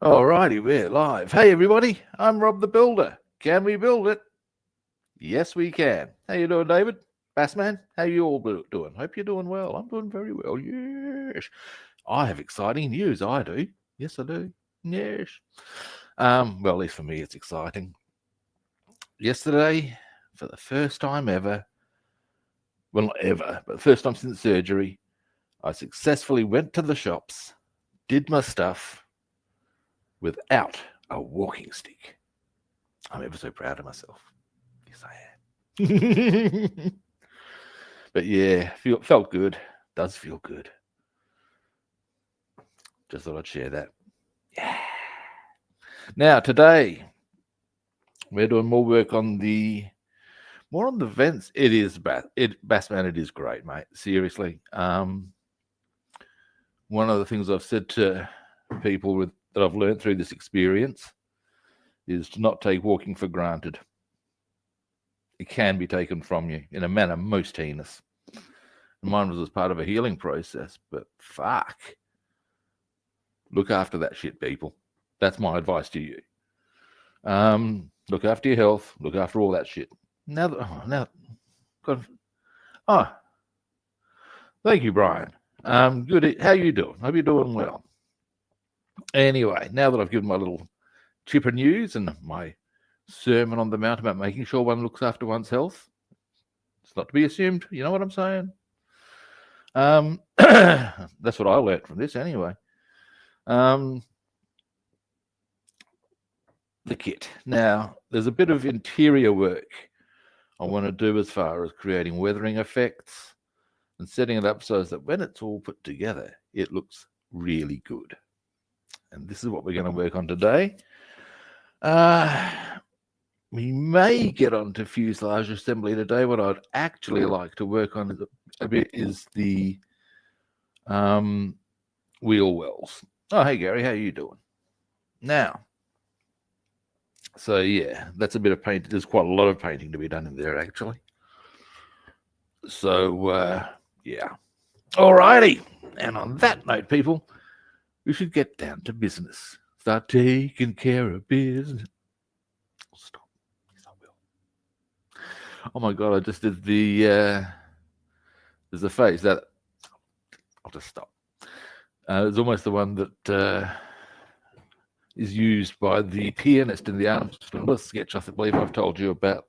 Alrighty, we're live. Hey everybody, I'm Rob the Builder. Can we build it? Yes, we can. How you doing, David? Bassman, how you all doing? Hope you're doing well. I'm doing very well. Yes. I have exciting news. I do. Yes, I do. Yes. Well, at least for me, it's exciting. Yesterday, for the first time ever, well, not ever, but the first time since surgery, I successfully went to the shops, did my stuff without a walking stick. I'm ever so proud of myself. Yes, I am. But yeah, felt good. Does feel good. Just thought I'd share that. Yeah. Now today we're doing more work on more on the vents. It is Bassman. It is great, mate. Seriously. One of the things I've said to people that I've learned through this experience is to not take walking for granted. It can be taken from you in a manner most heinous. Mine was as part of a healing process, but fuck. Look after that shit, people. That's my advice to you. Look after your health. Look after all that shit. Thank you, Brian. Good. How you doing? Hope you're doing well. Anyway, now that I've given my little chipper news and my sermon on the mount about making sure one looks after one's health, it's not to be assumed. You know what I'm saying? That's what I learned from this anyway. The kit. Now, there's a bit of interior work I want to do as far as creating weathering effects and setting it up so that when it's all put together, it looks really good. And this is what we're going to work on today. We may get onto fuselage assembly today. What I'd actually like to work on a bit is the wheel wells. Oh, hey, Gary, how you doing? Now, so yeah, that's a bit of paint. There's quite a lot of painting to be done in there, actually. So, yeah. Alrighty. And on that note, people, we should get down to business. Start taking care of business. Stop. Yes, I will. Oh my God, I just did there's a face that I'll just stop. It's almost the one that is used by the pianist in the Armstrong sketch I believe I've told you about.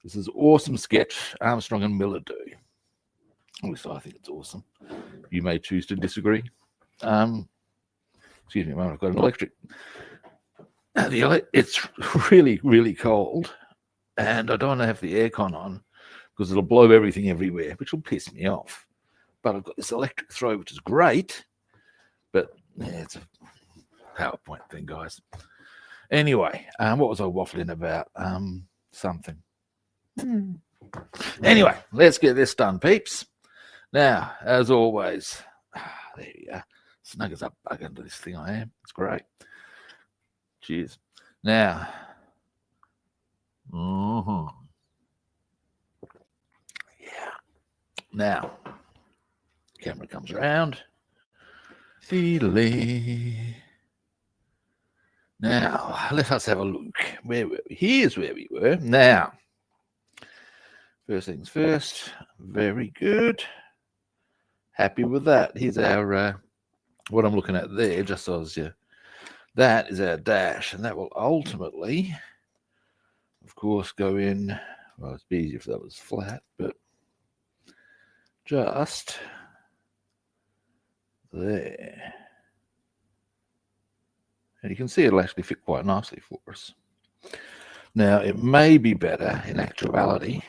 This is awesome sketch Armstrong and Miller do. At least I think it's awesome. You may choose to disagree. Excuse me a moment, I've got an electric. It's really, really cold, and I don't want to have the aircon on because it'll blow everything everywhere, which will piss me off. But I've got this electric throw, which is great, but yeah, it's a PowerPoint thing, guys. Anyway, what was I waffling about? Something. Anyway, let's get this done, peeps. Now, as always, there you go. Snug as a bug under this thing I am. It's great. Cheers. Now, yeah. Now, camera comes around. Now, let us have a look. Where were we? Here's where we were. Now, first things first. Very good. Happy with that. Here's our, what I'm looking at there, just so as you, that is our dash, and that will ultimately, of course, go in. Well, it'd be easier if that was flat, but just there. And you can see it'll actually fit quite nicely for us. Now, it may be better in actuality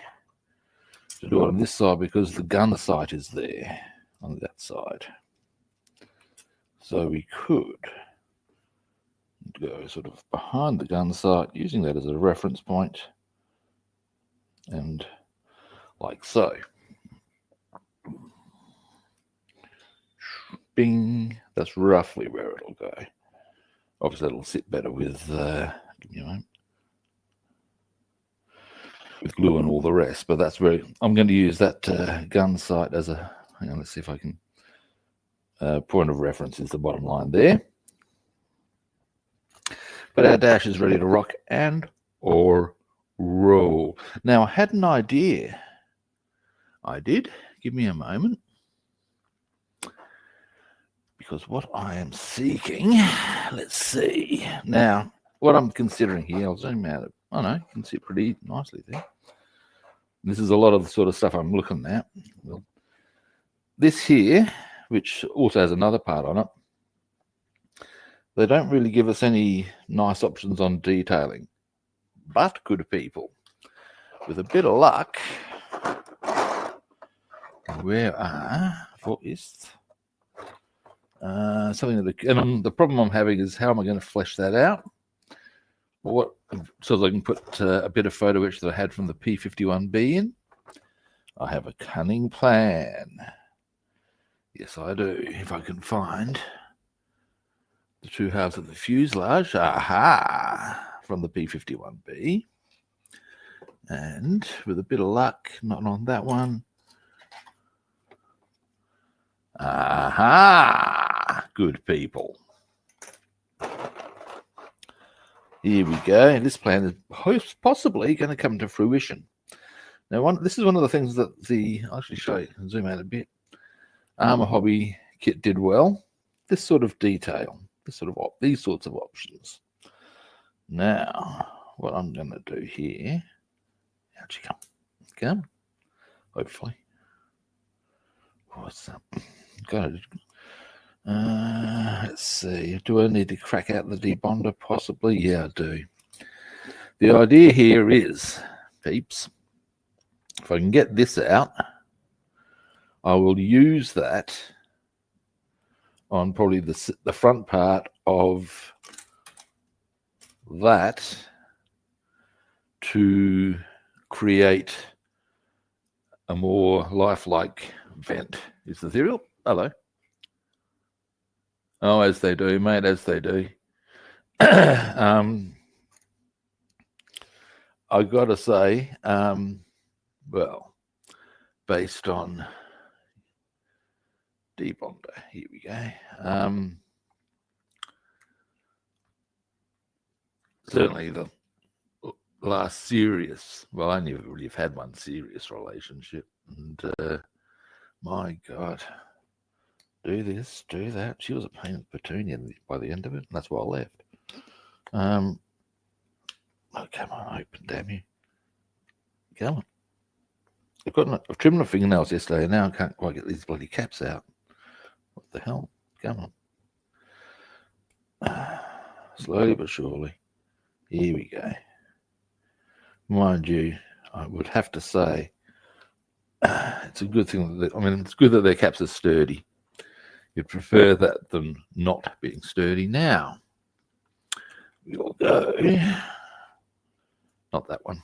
to do it on this side because the gun sight is there on that side. So we could go sort of behind the gun sight, using that as a reference point, and like so. Bing, that's roughly where it'll go. Obviously, it'll sit better with, give me a moment, with glue and all the rest. But that's where I'm going to use that gun sight as a. Hang on, let's see if I can. Point of reference is the bottom line there. But our dash is ready to rock and or roll. Now, I had an idea. I did. Give me a moment. Because what I am seeking, let's see. Now, what I'm considering here, I'll zoom out. Oh no, you can see it pretty nicely there. This is a lot of the sort of stuff I'm looking at. Well, this here, which also has another part on it, they don't really give us any nice options on detailing. But good people, with a bit of luck, where are for is something that the problem I'm having is how am I going to flesh that out? What so that I can put a bit of photo etch that I had from the P-51D in. I have a cunning plan. Yes, I do. If I can find the two halves of the fuselage, aha, from the P-51D. And with a bit of luck, not on that one. Aha, good people. Here we go. This plan is possibly going to come to fruition. Now, this is one of the things that I'll actually show you, zoom out a bit. Armour Hobby kit did well. This sort of detail, these sorts of options. Now, what I'm going to do here, how'd you come? Come, hopefully. What's up? Got it. Let's see. Do I need to crack out the debonder? Possibly. Yeah, I do. The idea here is, peeps, if I can get this out, I will use that on probably the front part of that to create a more lifelike vent. Is the serial? Hello. Oh, as they do, mate, as they do. I got to say, well, based on debonder, here we go. Certainly the last serious, well, I only really have had one serious relationship, and my God, do this, do that. She was a pain in the petunia by the end of it, and that's why I left. Oh, come on, open, damn you. Come on. I've trimmed my fingernails yesterday, and now I can't quite get these bloody caps out. What the hell? Come on. Slowly but surely. Here we go. Mind you, I would have to say, it's a good thing that, it's good that their caps are sturdy. You'd prefer that than not being sturdy. Now, we'll go, not that one.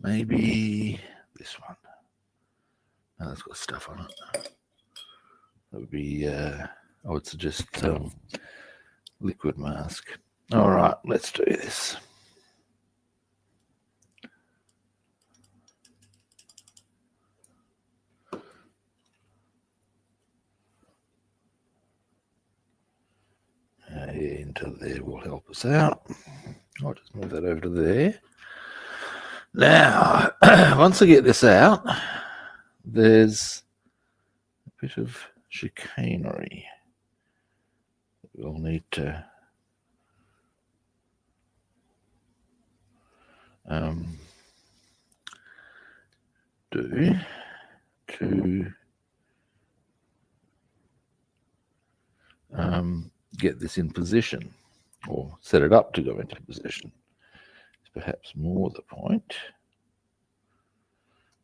Maybe this one. Oh, that's got stuff on it. That would be, I would suggest liquid mask. All right, let's do this. Into there will help us out. I'll just move that over to there. Now, once I get this out, there's a bit of chicanery we'll need to do to get this in position, or set it up to go into position. It's perhaps more the point.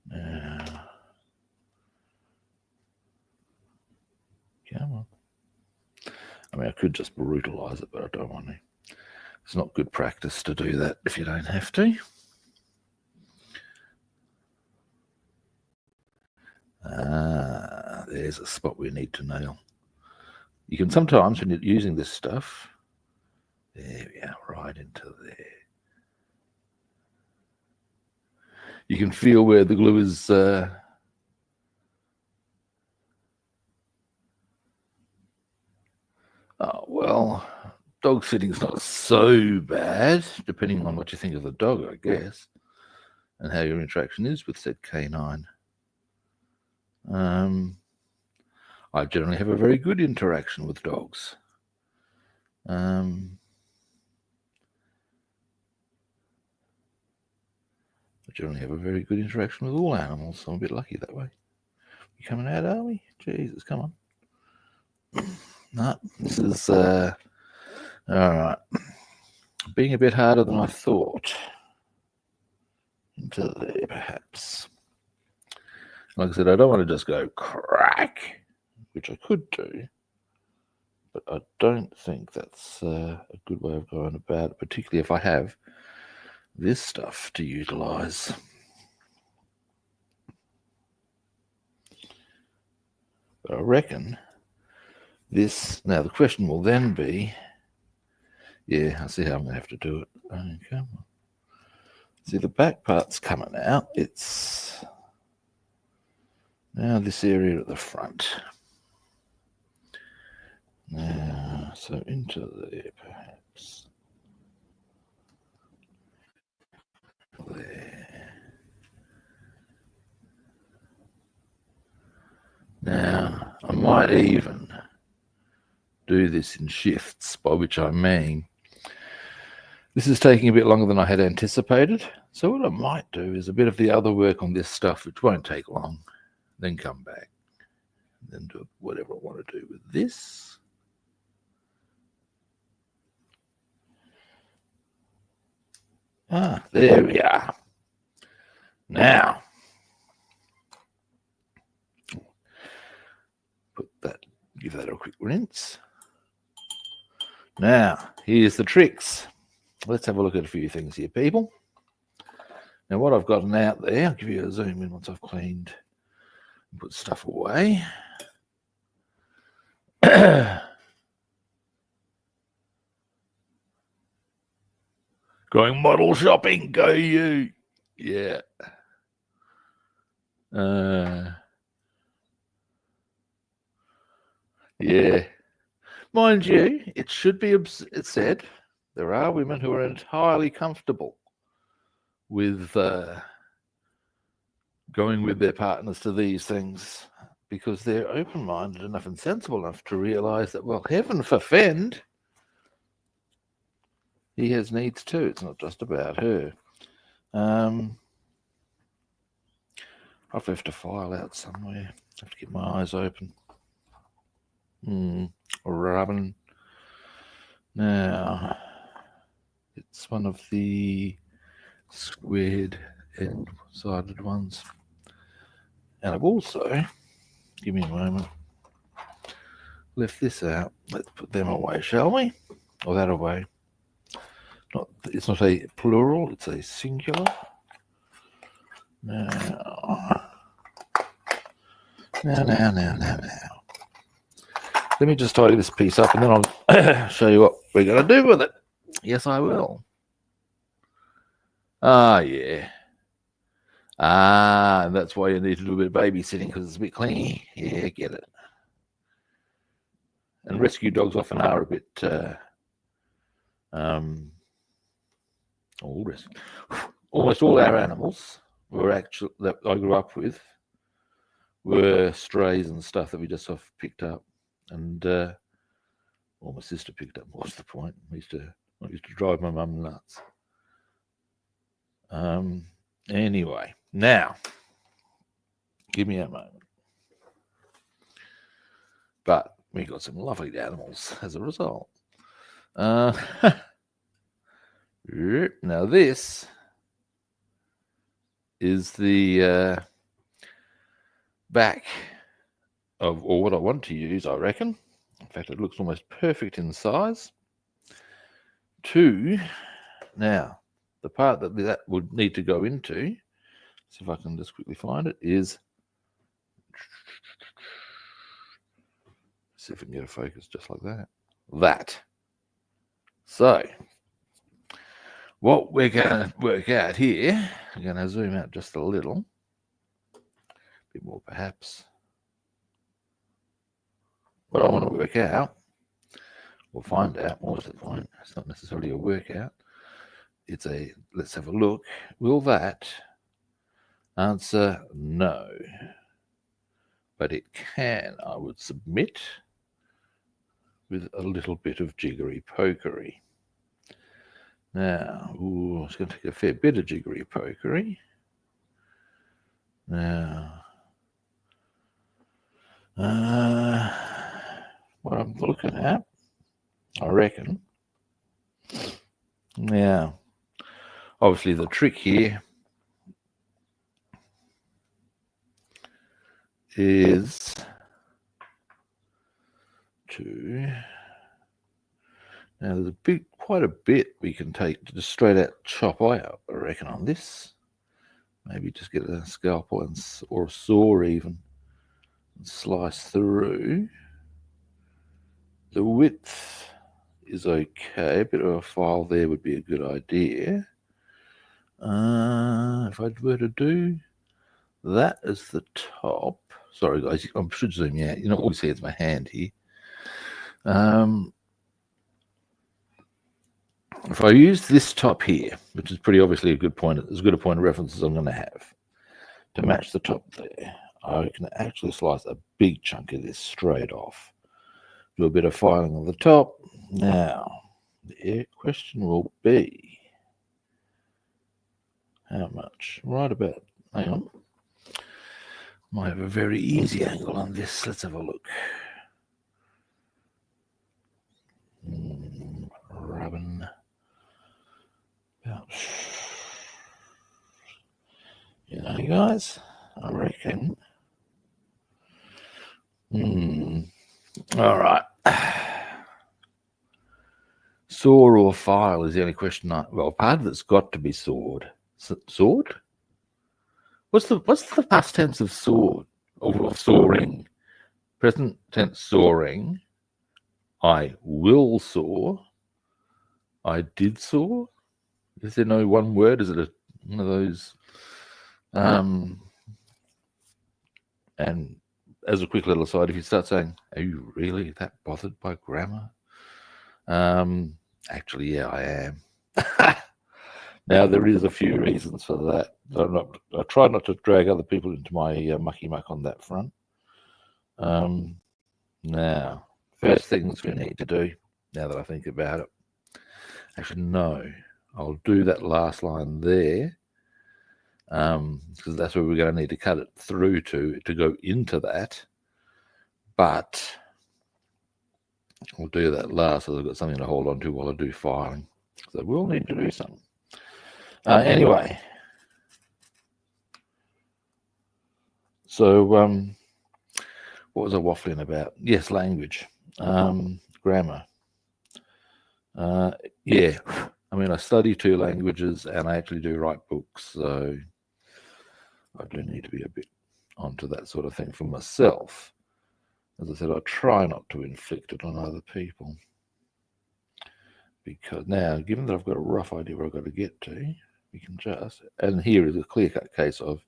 Now, come on. I could just brutalize it, but I don't want to. It's not good practice to do that if you don't have to. There's a spot we need to nail. You can sometimes, when you're using this stuff, there we are, right into there. You can feel where the glue is oh, well, dog sitting's not so bad, depending on what you think of the dog, I guess, and how your interaction is with said canine. I generally have a very good interaction with dogs. I generally have a very good interaction with all animals, so I'm a bit lucky that way. You coming out, are we? Jesus, come on. No, this is all right. Being a bit harder than I thought. Into there, perhaps. Like I said, I don't want to just go crack, which I could do, but I don't think that's a good way of going about it, particularly if I have this stuff to utilize. But I reckon this, now the question will then be, yeah, I see how I'm going to have to do it. Okay. See, the back part's coming out. It's now this area at the front. Now, so into there, perhaps. There. Now, I might even do this in shifts, by which I mean this is taking a bit longer than I had anticipated. So what I might do is a bit of the other work on this stuff, which won't take long, then come back, then do whatever I want to do with this. Ah, there we are. Now, put that, give that a quick rinse. Now, here's the tricks. Let's have a look at a few things here, people. Now, what I've gotten out there, I'll give you a zoom in once I've cleaned and put stuff away. Going model shopping, go you. Yeah. Yeah. Mind you, it should be it said there are women who are entirely comfortable with going with their partners to these things because they're open-minded enough and sensible enough to realize that, well, heaven forfend, he has needs too. It's not just about her. I've left a file out somewhere. I have to keep my eyes open. Rubbing. Now, it's one of the squared end-sided ones. And I've also, give me a moment, left this out. Let's put them away, shall we? Or that away. It's not a plural, it's a singular. Now. Let me just tidy this piece up and then I'll show you what we're going to do with it. Yes, I will. Ah, yeah. Ah, and that's why you need to do a bit of babysitting because it's a bit clingy. Yeah, get it. And rescue dogs often are a bit almost all our animals were actually that I grew up with were strays and stuff that we just sort of picked up, and well, my sister picked up. What's the point? I used to drive my mum nuts. Anyway, now give me a moment. But we got some lovely animals as a result. Now this is the back of, or what I want to use, I reckon. In fact, it looks almost perfect in size. Now, the part that would need to go into, see if I can just quickly find it, is, see if we can get a focus just like that. That. So, what we're going to work out here, I'm going to zoom out just a little, a bit more perhaps. What I want to work out, We'll find out. More to the point, it's not necessarily a workout. It's a let's have a look. Will that answer no? But it can, I would submit, with a little bit of jiggery pokery. Now, it's going to take a fair bit of jiggery pokery. Now, what I'm looking at, I reckon. Now, obviously the trick here is to, now there's quite a bit we can take to just straight out chop out, I reckon, on this. Maybe just get a scalpel or a saw even and slice through. The width is okay. A bit of a file there would be a good idea. If I were to do that as the top, sorry guys, I should zoom out. You know, all you see is my hand here. If I use this top here, which is pretty obviously a good point, as good a point of reference as I'm going to have, to match the top there, I can actually slice a big chunk of this straight off. Do a bit of filing on the top. Now, the question will be, how much? Right about, hang on. Might have a very easy angle on this. Let's have a look. Rubbing. You know, guys, I reckon. All right. Saw or file is the only question. Well, part of it's got to be sawed. Sawed? What's the past tense of sawed or sawing? Present tense sawing. I will saw. I did saw. Is there no one word? Is it one of those? And as a quick little aside, if you start saying, "Are you really that bothered by grammar?" Actually, yeah, I am. Now there is a few reasons for that. I try not to drag other people into my mucky muck on that front. Now, first things we need to do, now that I think about it, actually no, I'll do that last line there, because that's where we're going to need to cut it through to go into that. But I'll do that last, so I've got something to hold on to while I do filing. So we'll need to do something. Anyway, so what was I waffling about? Yes, language, grammar. Yeah, I mean, I study 2 languages and I actually do write books, so I do need to be a bit onto that sort of thing for myself. As I said, I try not to inflict it on other people. Because now, given that I've got a rough idea where I've got to get to, we can just, and here is a clear-cut case of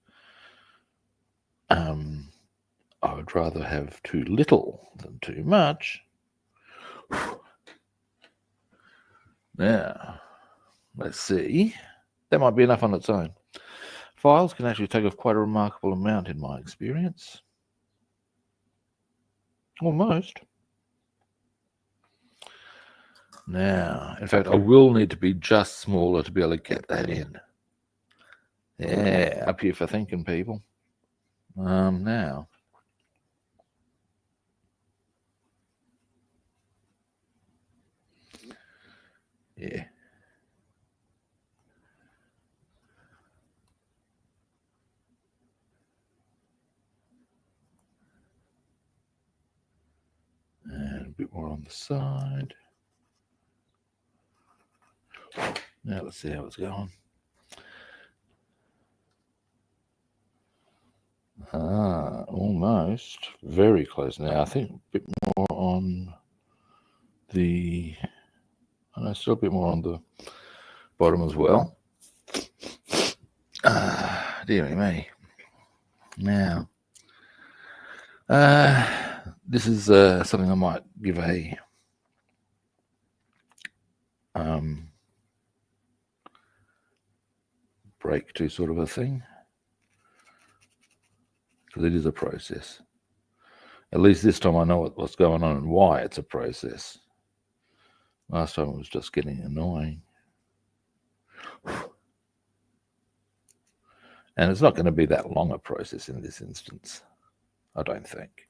I would rather have too little than too much. Now, let's see. That might be enough on its own. Files can actually take off quite a remarkable amount in my experience. Almost. Now, in fact, I will need to be just smaller to be able to get that in. Yeah, up here for thinking, people. Now. Yeah. And a bit more on the side. Now let's see how it's going. Almost. Very close now. I think a bit more on the... I know, still a bit more on the bottom as well. Dear me. Now, this is something I might give a break to sort of a thing, because it is a process. At least this time I know what's going on and why it's a process. Last time it was just getting annoying. And it's not going to be that long a process in this instance, I don't think.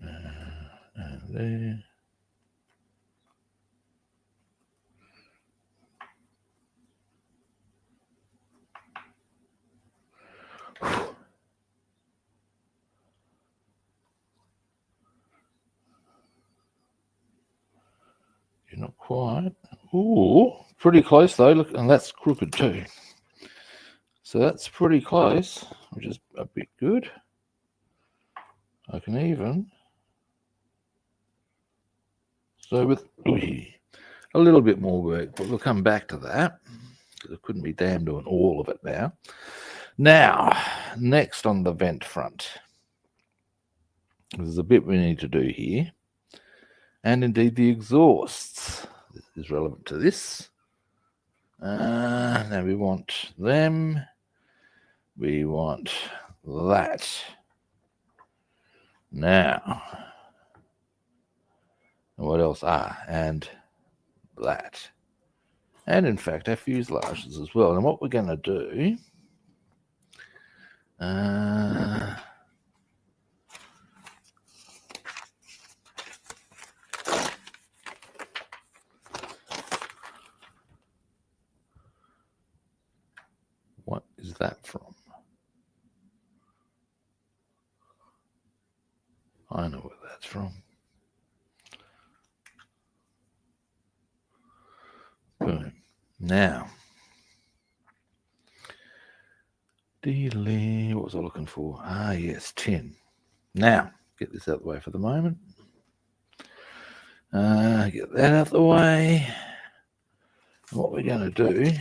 And there. You're not quite. Ooh, pretty close though. Look, and that's crooked too. So that's pretty close, which is a bit good. I can even. So with a little bit more work, but we'll come back to that, because I couldn't be damned doing all of it now. Now, next on the vent front, there's a bit we need to do here, and indeed the exhausts. This is relevant to this. Now we want them. We want that. Now, what else? And that. And in fact, our fuselages as well. And what we're going to do, what is that from? I know where that's from. Boom. Now, what was I looking for? Yes, 10. Now, get this out of the way for the moment. Get that out of the way. And what we're going to do,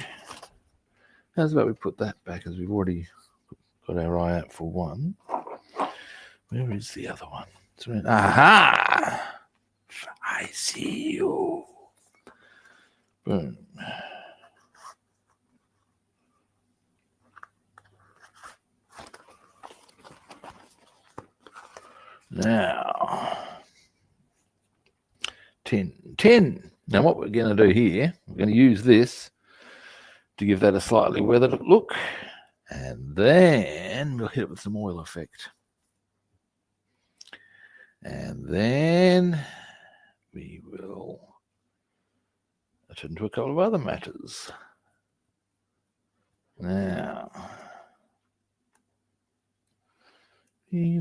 how's about we put that back, as we've already got our eye out for one. Where is the other one? Aha! I see you. Boom. Now, 10. Now what we're going to do here, we're going to use this to give that a slightly weathered look, and then we'll hit it with some oil effect. And then we will attend to a couple of other matters. Now, we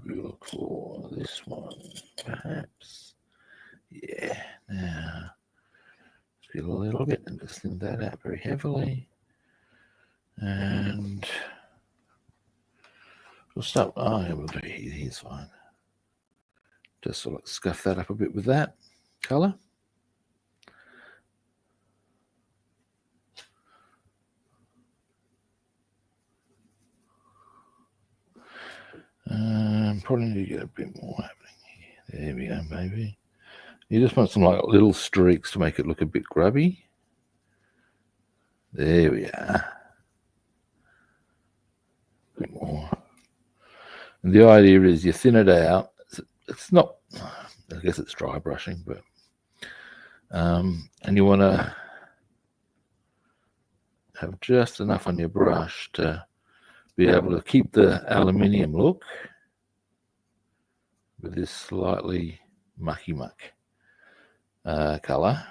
look for this one, perhaps. Yeah, now feel a little bit and just thin that out very heavily. And we'll start. Oh, yeah, we'll do it. He's fine. Just sort of scuff that up a bit with that colour. Probably need to get a bit more happening here. There we go, maybe. You just want some like little streaks to make it look a bit grubby. There we are. A bit more. And the idea is you thin it out. It's not, I guess it's dry brushing, but and you want to have just enough on your brush to be able to keep the aluminium look with this slightly mucky muck colour.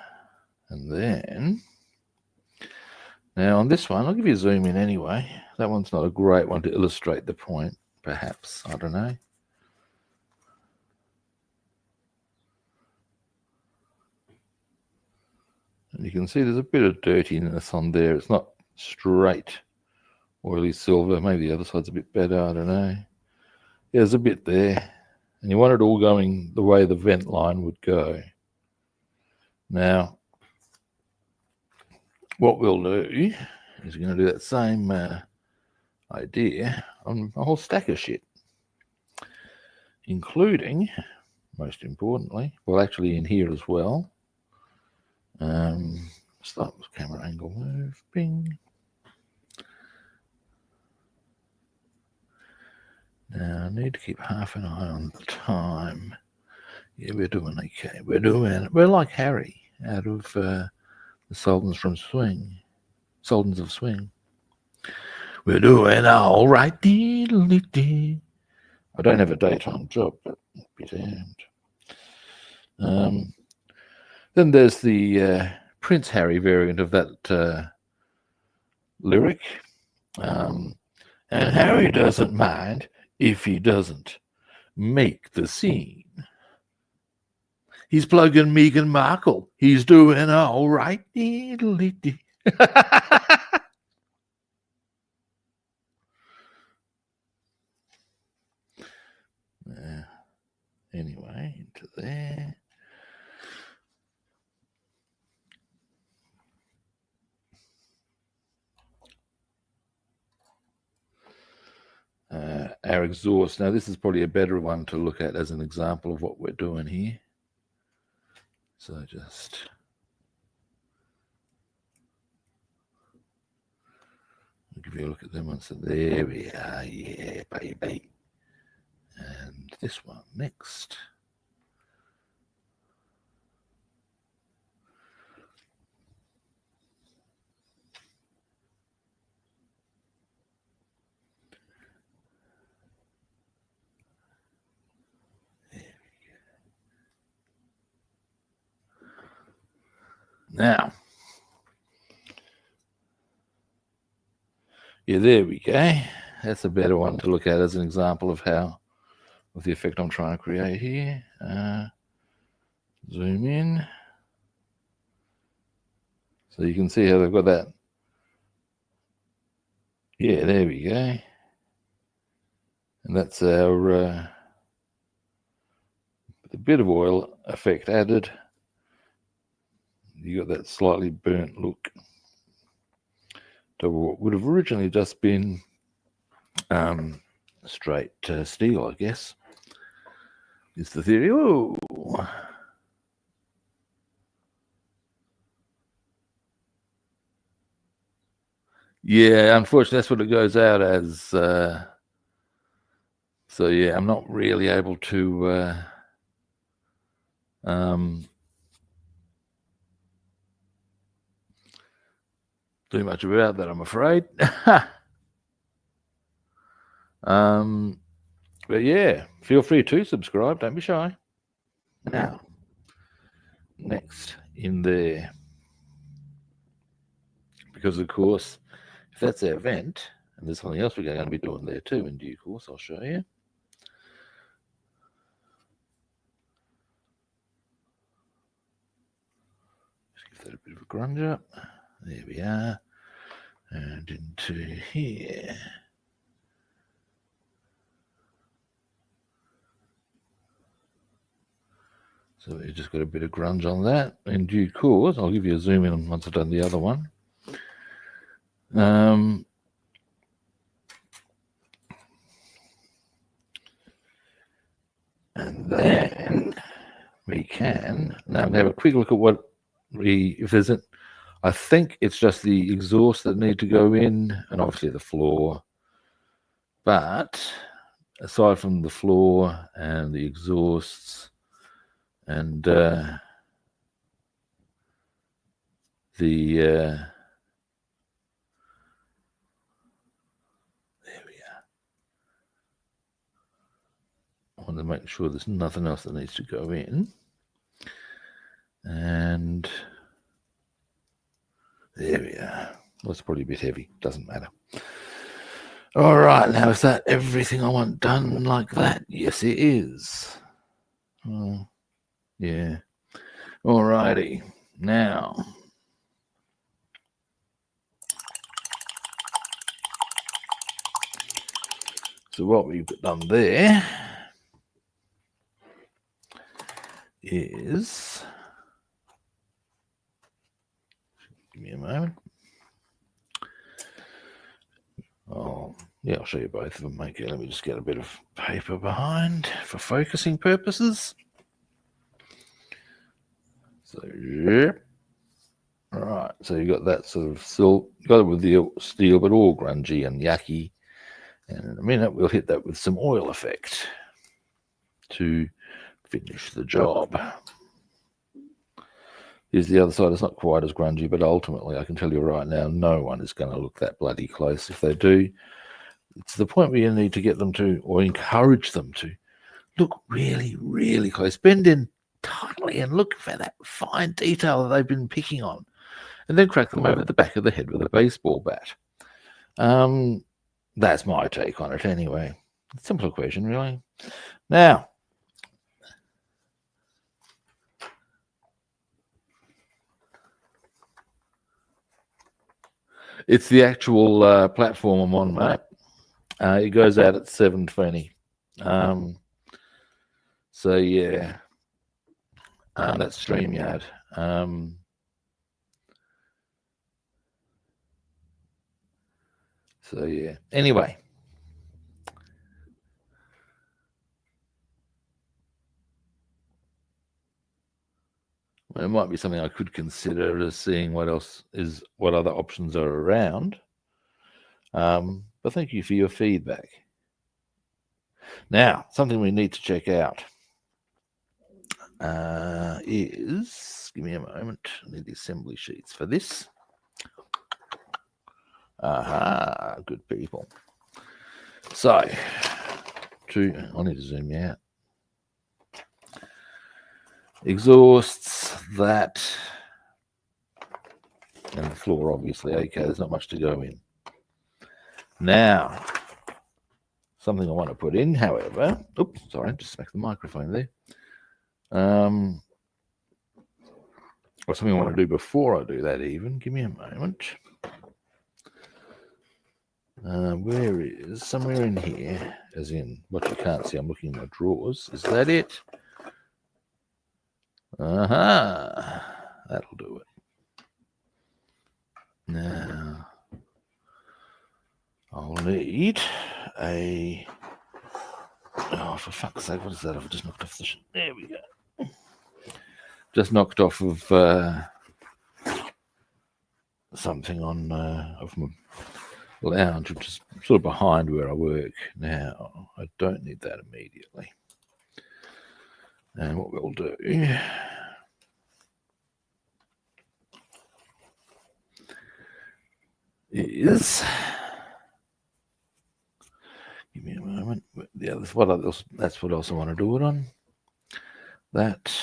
And then now on this one, I'll give you a zoom in anyway. That one's not a great one to illustrate the point, perhaps. I don't know. And you can see there's a bit of dirtiness on there. It's not straight oily silver. Maybe the other side's a bit better. I don't know. Yeah, there's a bit there. And you want it all going the way the vent line would go. Now, what we'll do is we're going to do that same idea on a whole stack of shit, including, most importantly, well, actually in here as well. Start with camera angle move, bing. Now, I need to keep half an eye on the time. Yeah, we're doing okay. We're like Harry out of the Sultans of Swing. We're doing all right. I don't have a daytime job, but be damned. Then there's the Prince Harry variant of that lyric. And Harry doesn't mind if he doesn't make the scene. He's plugging Meghan Markle. He's doing all right. Anyway, into there. Our exhaust. Now, this is probably a better one to look at as an example of what we're doing here. So just I'll give you a look at them once. So there we are. Yeah, baby. And this one next. Now, yeah, there we go. That's a better one to look at as an example of the effect I'm trying to create here. Zoom in. So you can see how they've got that. Yeah, there we go. And that's our the bit of oil effect added. You got that slightly burnt look to what would have originally just been straight steel, I guess. Is the theory. Oh, yeah, unfortunately, that's what it goes out as. So yeah, I'm not really able to do much about that, I'm afraid. But yeah, feel free to subscribe. Don't be shy. Now, next in there, because of course, if that's our vent, and there's something else we're going to be doing there too in due course, I'll show you. Just give that a bit of a grunge up. There we are. And into here. So we just got a bit of grunge on that. In due course, I'll give you a zoom in once I've done the other one. And then we can now have a quick look at what if there's a. I think it's just the exhaust that need to go in, and obviously the floor. But aside from the floor and the exhausts and there we are. I want to make sure there's nothing else that needs to go in. And there we are. Well, it's probably a bit heavy. Doesn't matter. All right. Now, is that everything I want done like that? Yes, it is. Oh, yeah. All righty. Now, so what we've done there is moment. Oh, yeah, I'll show you both of them. Okay, let me just get a bit of paper behind for focusing purposes. So, yep. Right, so you got that sort of silk, got it with the steel, but all grungy and yucky. And in a minute, we'll hit that with some oil effect to finish the job. Here's the other side. It's not quite as grungy, but ultimately, I can tell you right now, no one is going to look that bloody close. If they do, it's the point where you need to get them to, or encourage them to, look really, really close. Bend in tightly and look for that fine detail that they've been picking on. And then crack them over the back of the head with a baseball bat. That's my take on it anyway. Simple equation, really. Now, it's the actual platform I'm on, mate. It goes out at 7:20. So yeah, that's StreamYard. So yeah. Anyway, it might be something I could consider as seeing what other options are around. But thank you for your feedback. Now, something we need to check out is, give me a moment, I need the assembly sheets for this. Aha, good people. So, I need to zoom you out. Exhausts, that, and the floor, obviously. Okay, there's not much to go in. Now, something I want to put in, however, oops, sorry, just smacked the microphone there. Or something I want to do before I do that even. Give me a moment. Where is, somewhere in here, as in what you can't see, I'm looking in my drawers. Is that it? That'll do it. Now, I'll need a, oh, for fuck's sake, what is that? I've just knocked off the, there we go. Just knocked off of something on of my lounge, which is sort of behind where I work. Now, I don't need that immediately. And what we'll do is, give me a moment. Yeah, that's what else I want to do it on. That.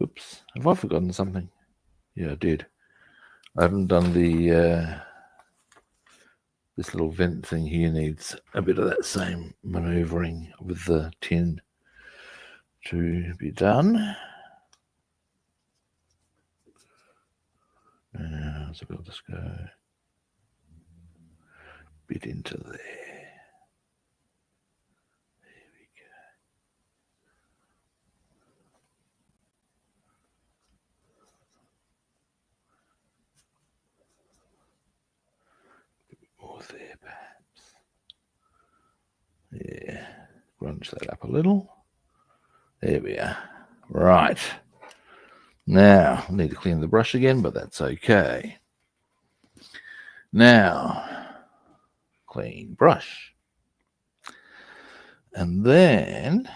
Oops, have I forgotten something? Yeah, I did. I haven't done the this little vent thing here needs a bit of that same manoeuvring with the tin to be done. So we'll just go a bit into there. There we go. A bit more there, perhaps. Yeah, crunch that up a little. There we are. Right. Now, I need to clean the brush again, but that's okay. Now, clean brush. And then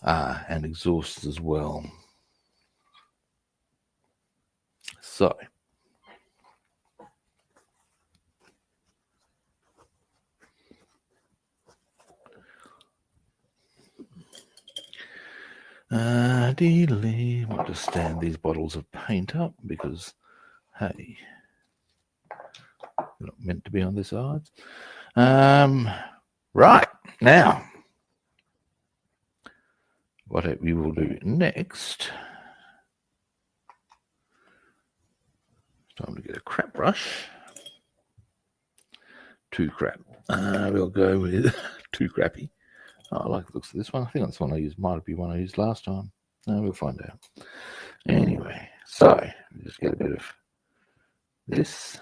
and exhaust as well. So we'll just stand these bottles of paint up because, hey, they're not meant to be on the sides. Right, now, what we will do next, it's time to get a crap brush. Too crap. We'll go with too crappy. I like the looks of this one. I think that's one I used. Might be one I used last time. No, we'll find out. Anyway, so just get a bit of this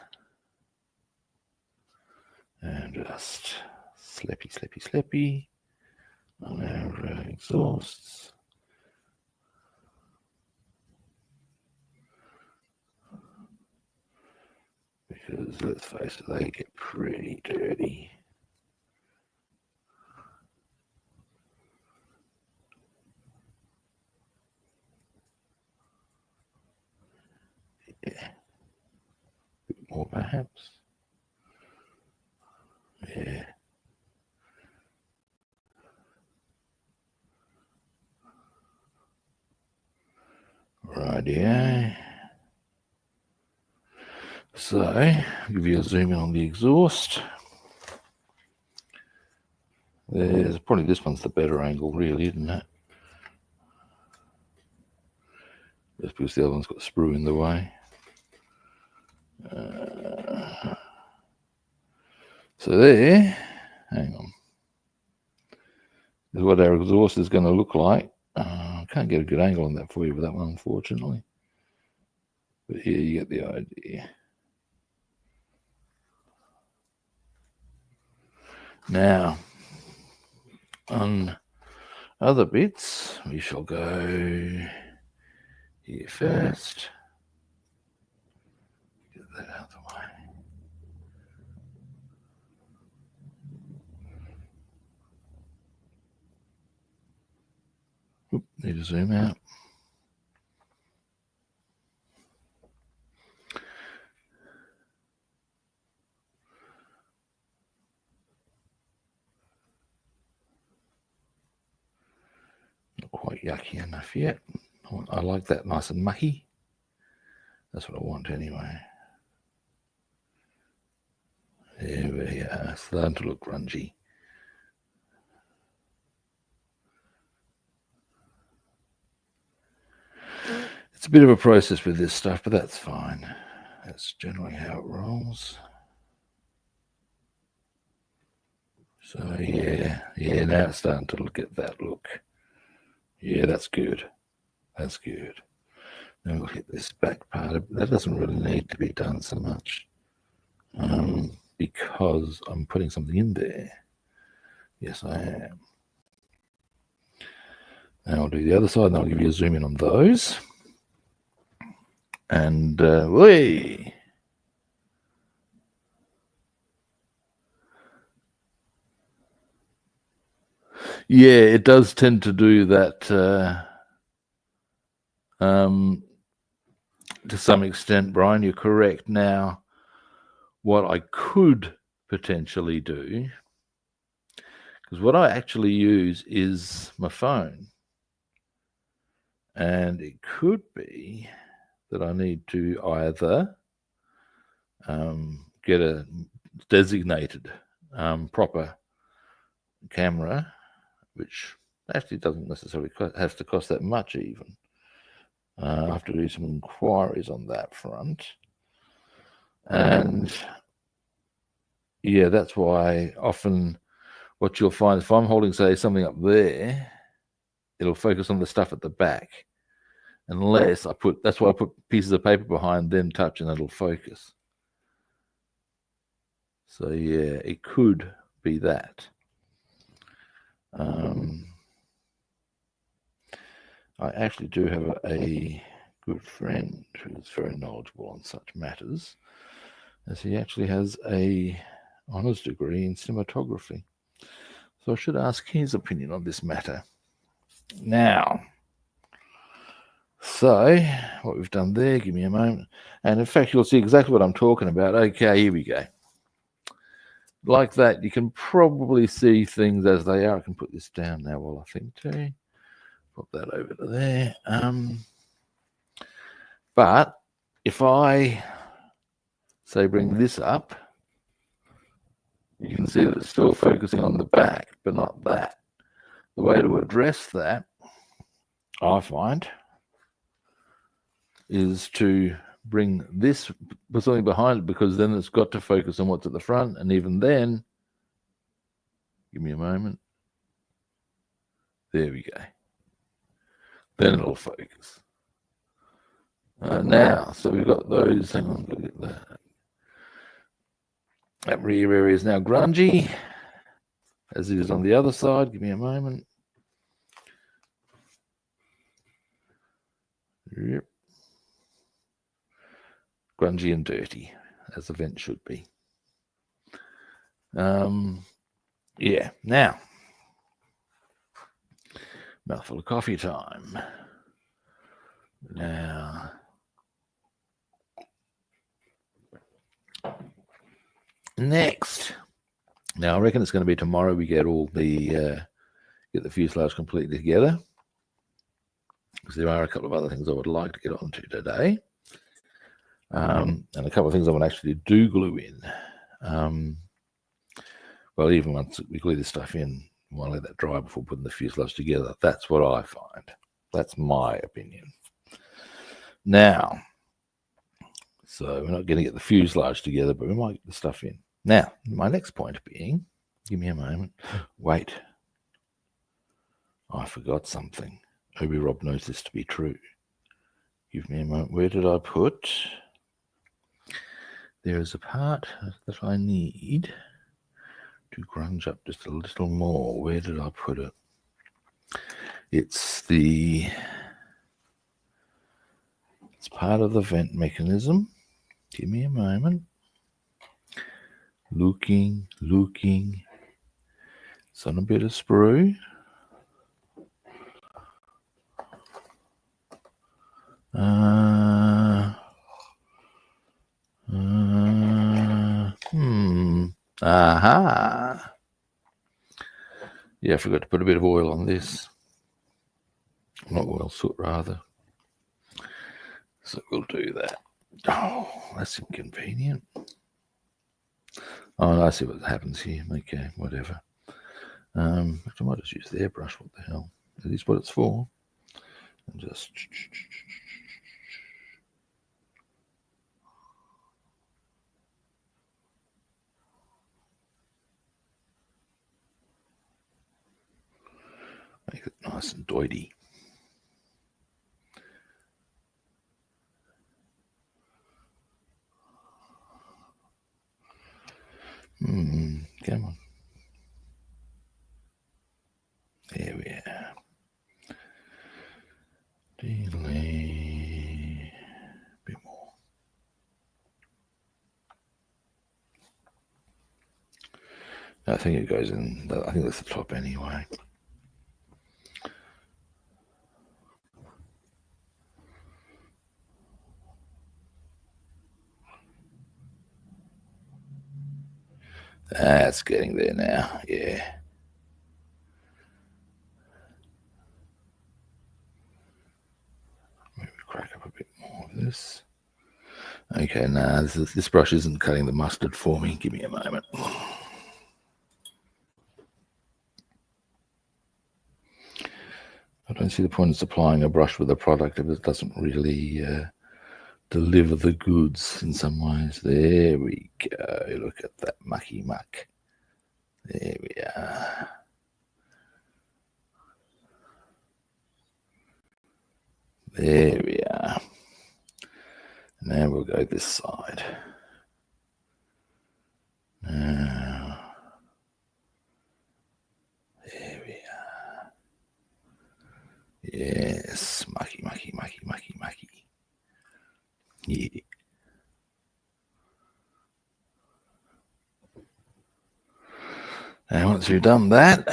and just slappy on our exhausts. Because let's face it, they get pretty dirty. Yeah. A bit more perhaps. Yeah. Rightio. So, I'll give you a zoom in on the exhaust. There's probably this one's the better angle, really, isn't it? Just because the other one's got the sprue in the way. So there, hang on. This is what our exhaust is going to look like. I can't get a good angle on that for you with that one, unfortunately. But here you get the idea. Now, on other bits, we shall go here first. Get that out of the way. Oop, need to zoom out. Not quite yucky enough yet. I like that nice and mucky. That's what I want anyway. There we are, starting to look grungy. It's a bit of a process with this stuff, but that's fine. That's generally how it rolls. So yeah, now it's starting to look at that look. Yeah, that's good. That's good. Now we'll hit this back part. That doesn't really need to be done so much because I'm putting something in there. Yes, I am. Now I'll do the other side, and I'll give you a zoom in on those. And whee! Yeah, it does tend to do that to some extent, Brian. You're correct. Now, what I could potentially do, because what I actually use is my phone, and it could be that I need to either get a designated proper camera, which actually doesn't necessarily have to cost that much even. I have to do some inquiries on that front. And yeah, that's why often what you'll find, if I'm holding, say, something up there, it'll focus on the stuff at the back. Unless that's why I put pieces of paper behind, then touch, and it'll focus. So yeah, it could be that. I actually do have a good friend who's very knowledgeable on such matters, as he actually has a honours degree in cinematography. So I should ask his opinion on this matter. Now, so what we've done there, give me a moment. And in fact, you'll see exactly what I'm talking about. Okay, here we go. Like that, you can probably see things as they are. I can put this down now while I think too. Pop that over to there. But if I, say, bring this up, you can see that it's still focusing on the back, but not that. The way to address that, I find, is to bring this, put something behind it, because then it's got to focus on what's at the front. And even then, give me a moment. There we go. Then it'll focus. Now, so we've got those. Hang on, look at that. That rear area is now grungy, as it is on the other side. Give me a moment. Yep. Grungy and dirty, as the vent should be. Yeah, now, mouthful of coffee time. Now, next. Now, I reckon it's going to be tomorrow we get all the get the fuselage completely together, because there are a couple of other things I would like to get onto today, and a couple of things I want to actually do glue in. Well, even once we glue this stuff in, we'll let that dry before putting the fuselage together. That's what I find. That's my opinion. Now, so we're not going to get the fuselage together, but we might get the stuff in. Now, my next point being, give me a moment. Wait. I forgot something. Maybe Rob knows this to be true. Give me a moment. Where did I put? There is a part that I need to grunge up just a little more. Where did I put it? It's part of the vent mechanism. Give me a moment. Looking. It's on a bit of sprue. Aha. Yeah, I forgot to put a bit of oil on this. Not oil, soot rather. So we'll do that. Oh, that's inconvenient. Oh, I see what happens here. Okay, whatever. I might just use the airbrush. What the hell? That is what it's for. And just make it nice and doity. Come on. There we are. Delay. A bit more. I think it goes in. I think that's the top anyway. That's getting there now. Yeah. Maybe crack up a bit more of this. Okay, nah, this brush isn't cutting the mustard for me. Give me a moment. I don't see the point in supplying a brush with a product if it doesn't really deliver the goods in some ways. There we go. Look at that mucky muck. There we are. There we are. Now we'll go this side. Now, there we are. Yes, mucky. Yeah. Now, once we've done that,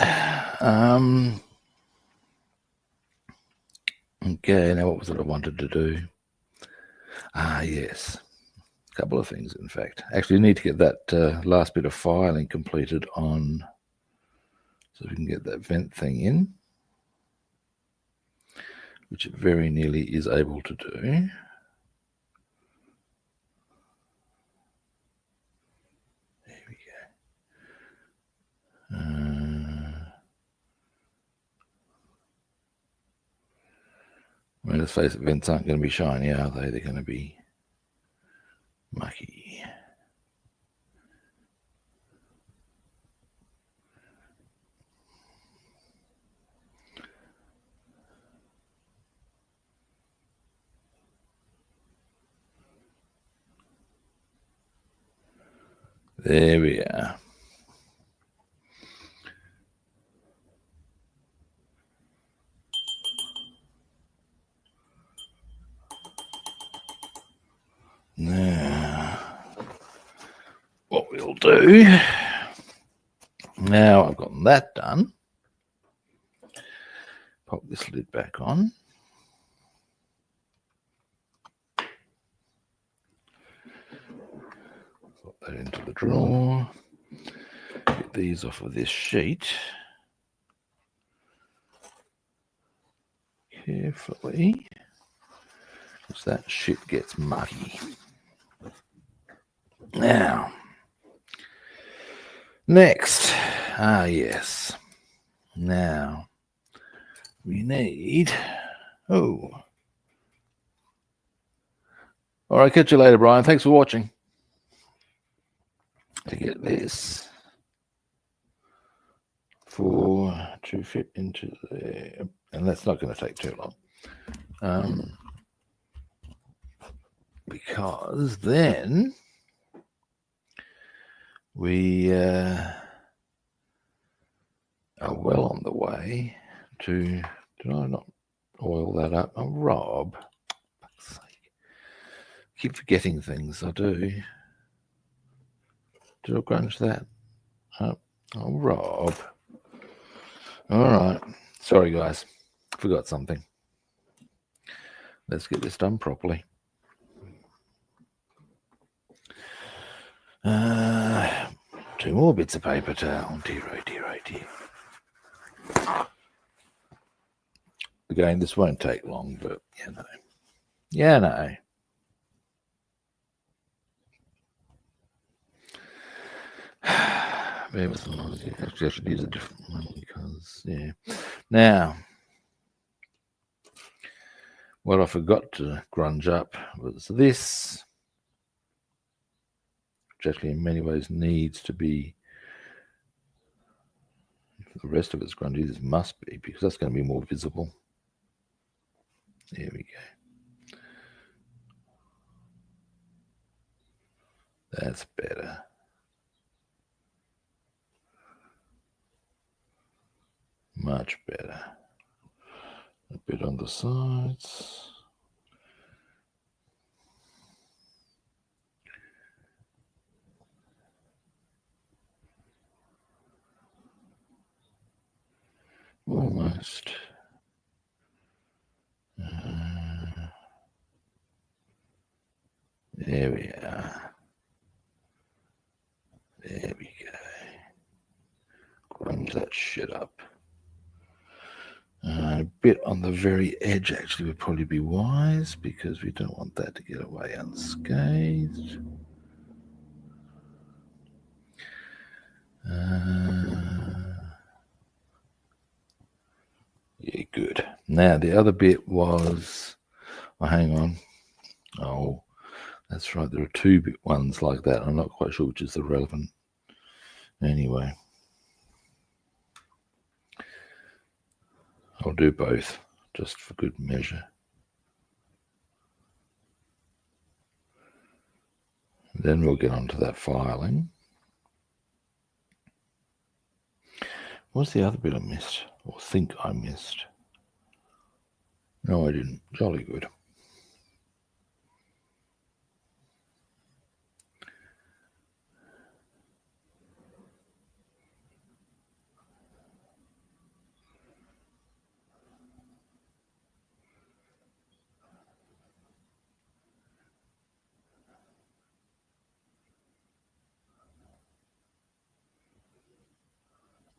okay, now what was it I wanted to do? Yes, a couple of things, in fact. Actually, need to get that last bit of filing completed on, so we can get that vent thing in, which it very nearly is able to do. There we go. I mean, let's face it, vents aren't going to be shiny, are they? They're going to be mucky. There we are. Now, what we'll do, now I've got that done, pop this lid back on. Put that into the drawer. Get these off of this sheet carefully, because that shit gets muddy. Now, next, yes. Now, we need, all right, catch you later, Brian. Thanks for watching. To get this to fit into there, and that's not going to take too long, because then we are well on the way to. Did I not oil that up? Oh, Rob, for fuck's sake. Keep forgetting things. I do. Did I grunge that? Oh, Rob. All right. Sorry, guys. Forgot something. Let's get this done properly. Two more bits of paper towel. Dear, oh dear, oh dear. Again, this won't take long, but you know. Yeah, no. Actually, I should use a different one because, yeah. Now, what I forgot to grunge up was this, which actually in many ways needs to be, for the rest of it's grungy, this must be, because that's going to be more visible. There we go. That's better. Much better. A bit on the sides. Almost. There we are. There we go. Grunge that shit up. A bit on the very edge actually would probably be wise, because we don't want that to get away unscathed. Yeah, good. Now the other bit was, hang on. Oh, that's right. There are two bit ones like that. I'm not quite sure which is the relevant. Anyway, I'll do both just for good measure. Then we'll get onto that filing. What's the other bit I missed, or think I missed? No, I didn't. Jolly good.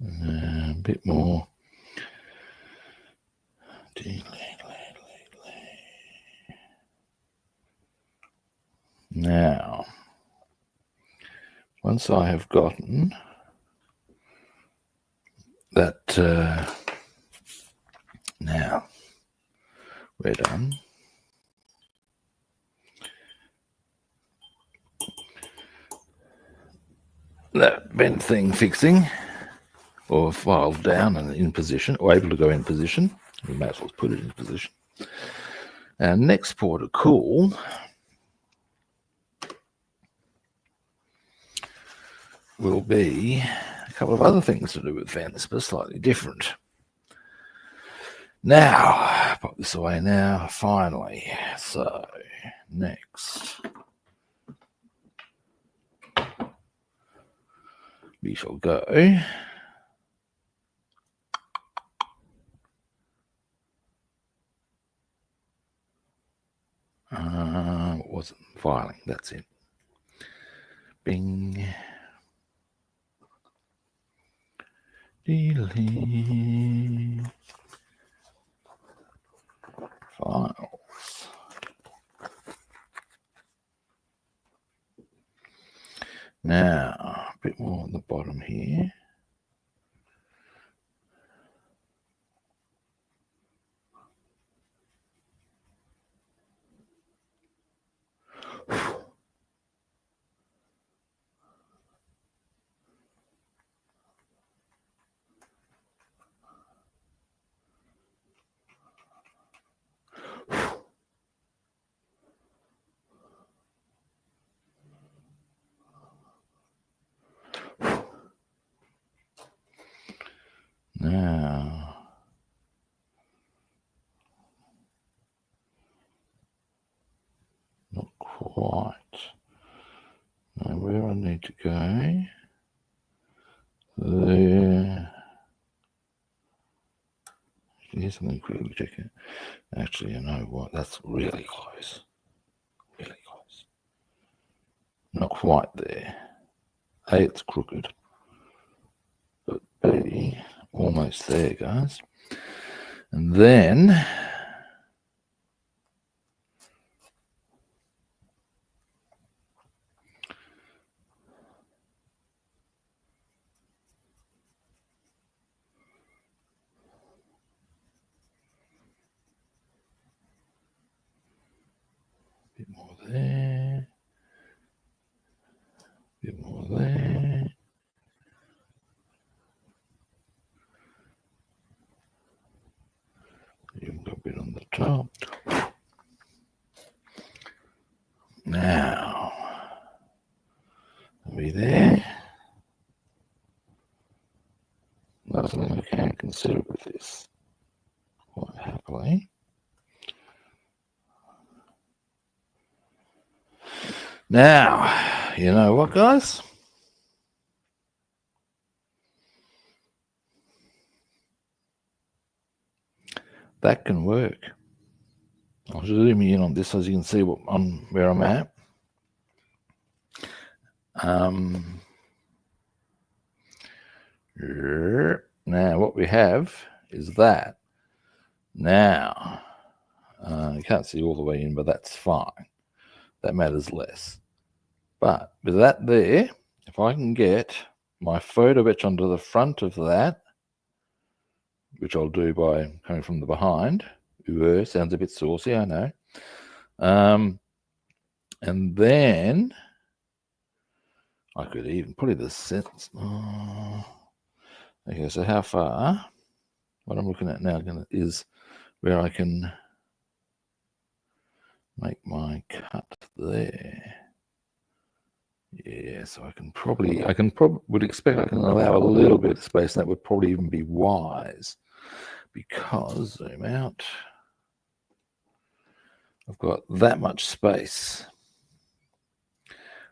A bit more. Now, once I have gotten that, now we're done. That bent thing fixing, or filed down and in position, or able to go in position. We might as well put it in position. Our next port of call will be a couple of other things to do with vents, but slightly different. Now, pop this away now, finally. So, next, we shall go what was it? Filing, that's it. Bing. Delete. Files. Now, a bit more on the bottom here. Now, not quite. Now, where I need to go, there. Here's something quickly check it. Actually, you know what? That's really close. Really close. Not quite there. A, it's crooked. But B, almost there, guys. And then a bit more there. A bit more there. You've got a bit on the top. Now, are we there? That's something I can consider with this quite happily. Now, you know what, guys? That can work. I'll zoom in on this so you can see where I'm at. Now, what we have is that. Now, you can't see all the way in, but that's fine. That matters less. But with that there, if I can get my photo etch onto the front of that, which I'll do by coming from the behind. Sounds a bit saucy, I know. And then I could even put it the sense. Okay, so how far? What I'm looking at now is where I can make my cut there. Yeah, so would expect I can allow a little bit of space, and that would probably even be wise, because zoom out, I've got that much space,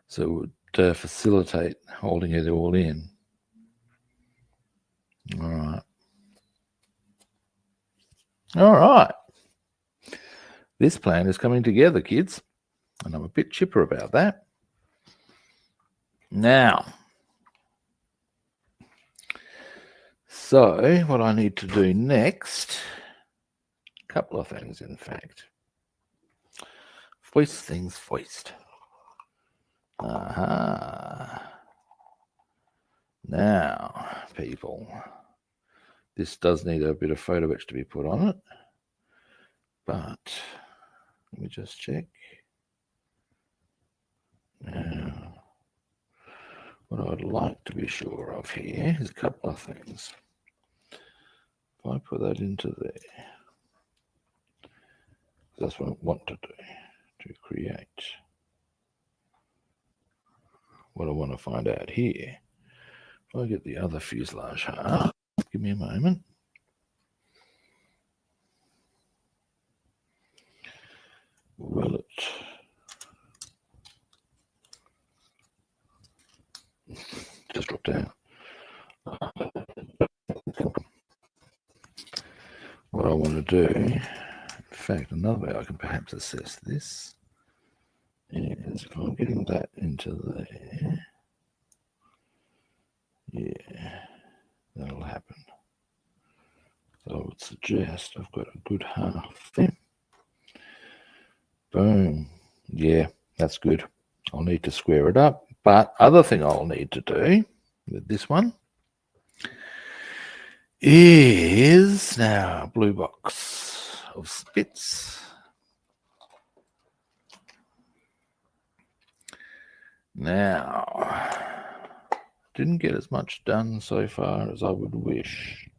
so it would facilitate holding it all in. All right. This plan is coming together, kids, and I'm a bit chipper about that. Now, so what I need to do next, a couple of things, in fact. Foist things foist. Now, people, this does need a bit of photo etch to be put on it, but let me just check. Now, what I'd like to be sure of here is a couple of things. If I put that into there, that's what I want to do, to create what I want to find out here. I'll get the other fuselage half. Give me a moment. Will it? Just dropped down. What I want to do, in fact, another way I can perhaps assess this is if I'm getting that into there, yeah, that'll happen. So I would suggest I've got a good half there. Boom. Yeah, that's good. I'll need to square it up. But other thing I'll need to do with this one is now a blue box of spits. Now, didn't get as much done so far as I would wish.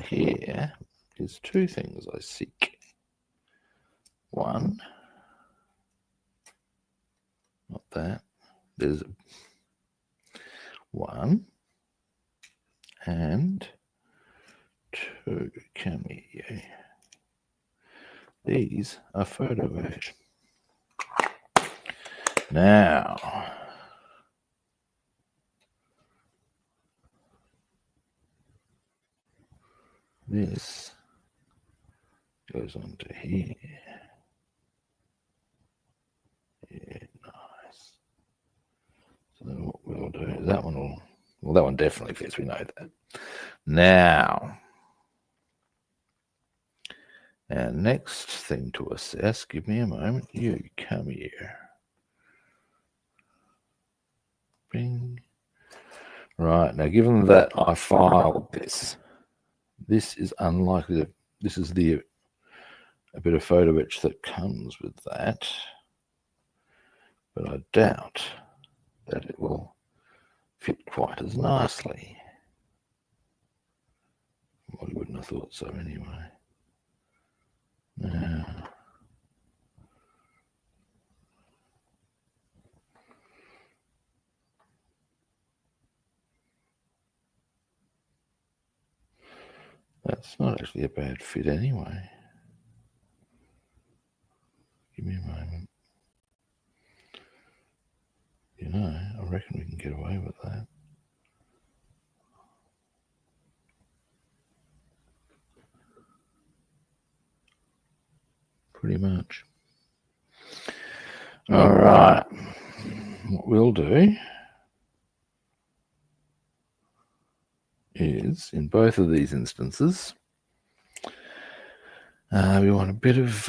Here is two things I seek. One, not that. There's one and two cameo. These are photo etch. Now, this goes on to here. Yeah, nice. So then what we'll do is that one will, well, that one definitely fits, we know that. Now, our next thing to assess, give me a moment, you come here. Bing. Right, now given that I filed this, this is unlikely to, this is a bit of photo etch that comes with that, but I doubt that it will fit quite as nicely. Well, you wouldn't have thought so anyway. Now, that's not actually a bad fit anyway. Give me a moment. You know, I reckon we can get away with that. Pretty much. All right. What we'll do is, in both of these instances, we want a bit of